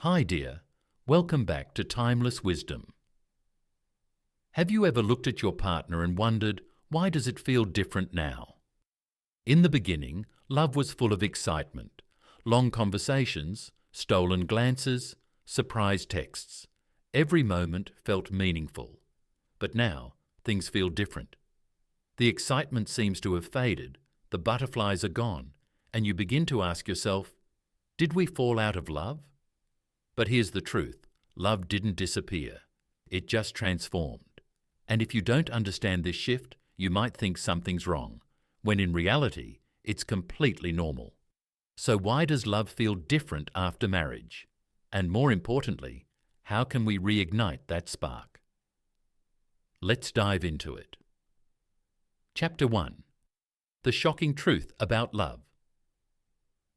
Hi dear, welcome back to Timeless Wisdom. Have you ever looked at your partner and wondered, why does it feel different now? In the beginning, love was full of excitement, long conversations, stolen glances, surprise texts. Every moment felt meaningful. But now, things feel different. The excitement seems to have faded, the butterflies are gone, and you begin to ask yourself, did we fall out of love? But here's the truth, love didn't disappear. It just transformed. And if you don't understand this shift, you might think something's wrong, when in reality, it's completely normal. So why does love feel different after marriage? And more importantly, how can we reignite that spark? Let's dive into it. Chapter 1. The shocking truth about love.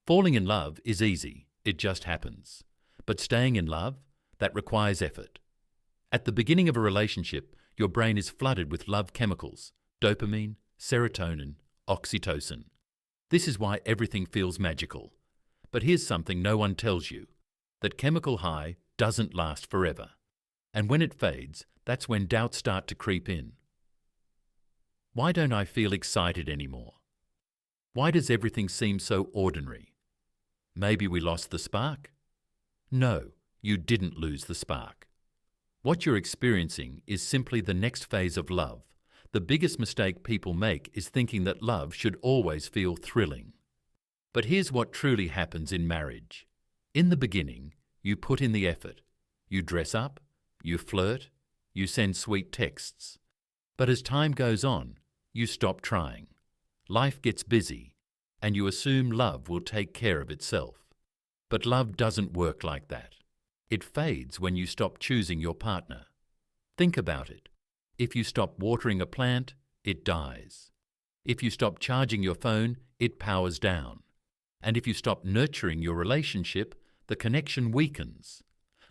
Falling in love is easy, it just happens. But staying in love, that requires effort. At the beginning of a relationship, your brain is flooded with love chemicals, dopamine, serotonin, oxytocin. This is why everything feels magical. But here's something no one tells you, that chemical high doesn't last forever. And when it fades, that's when doubts start to creep in. Why don't I feel excited anymore? Why does everything seem so ordinary? Maybe we lost the spark? No, you didn't lose the spark. What you're experiencing is simply the next phase of love. The biggest mistake people make is thinking that love should always feel thrilling. But here's what truly happens in marriage. In the beginning, you put in the effort. You dress up, you flirt, you send sweet texts. But as time goes on, you stop trying. Life gets busy, and you assume love will take care of itself. But love doesn't work like that. It fades when you stop choosing your partner. Think about it. If you stop watering a plant, it dies. If you stop charging your phone, it powers down. And if you stop nurturing your relationship, the connection weakens.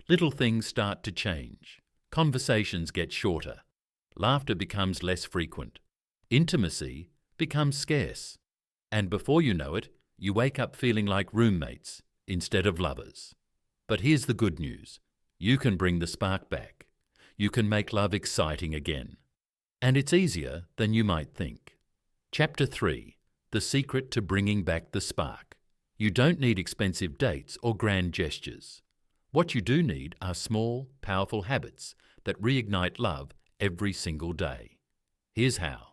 Little things start to change. Conversations get shorter. Laughter becomes less frequent. Intimacy becomes scarce. And before you know it, you wake up feeling like roommates instead of lovers. But here's the good news. You can bring the spark back. You can make love exciting again. And it's easier than you might think. Chapter 3. The secret to bringing back the spark. You don't need expensive dates or grand gestures. What you do need are small, powerful habits that reignite love every single day. Here's how.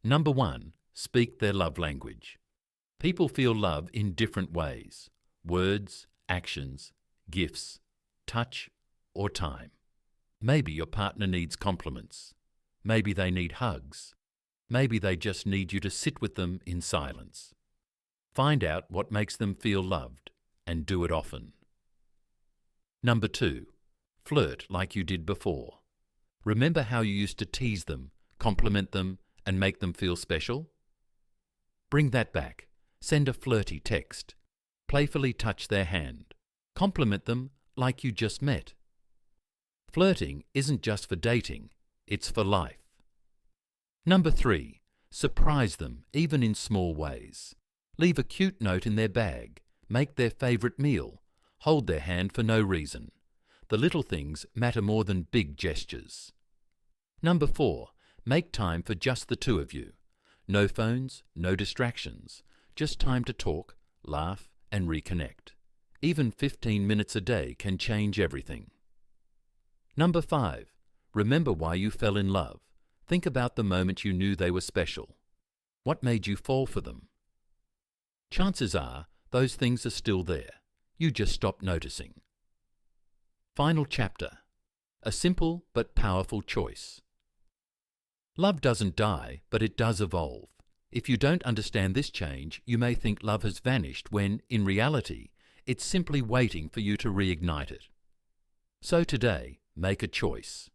Number 1. Speak their love language. People feel love in different ways. Words, actions, gifts, touch, or time. Maybe your partner needs compliments. Maybe they need hugs. Maybe they just need you to sit with them in silence. Find out what makes them feel loved and do it often. Number 2. Flirt like you did before. Remember how you used to tease them, compliment them, and make them feel special? Bring that back. Send a flirty text. Playfully touch their hand. Compliment them like you just met. Flirting isn't just for dating, it's for life. Number 3. Surprise them, even in small ways. Leave a cute note in their bag. Make their favourite meal. Hold their hand for no reason. The little things matter more than big gestures. Number 4. Make time for just the two of you. No phones, no distractions. Just time to talk, laugh, and reconnect. Even 15 minutes a day can change everything. Number 5. Remember why you fell in love. Think about the moment you knew they were special. What made you fall for them? Chances are those things are still there. You just stopped noticing. Final chapter. A simple but powerful choice. Love doesn't die, but it does evolve. If you don't understand this change, you may think love has vanished when, in reality, it's simply waiting for you to reignite it. So today, make a choice.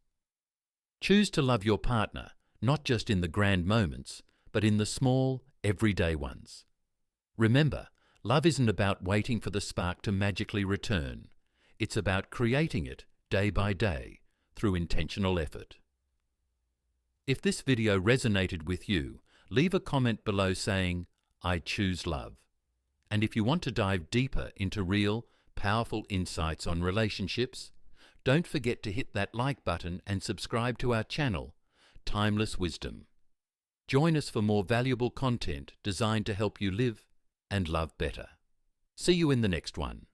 Choose to love your partner, not just in the grand moments, but in the small, everyday ones. Remember, love isn't about waiting for the spark to magically return. It's about creating it day by day through intentional effort. If this video resonated with you, leave a comment below saying, "I choose love." And if you want to dive deeper into real, powerful insights on relationships, don't forget to hit that like button and subscribe to our channel, Timeless Wisdom. Join us for more valuable content designed to help you live and love better. See you in the next one.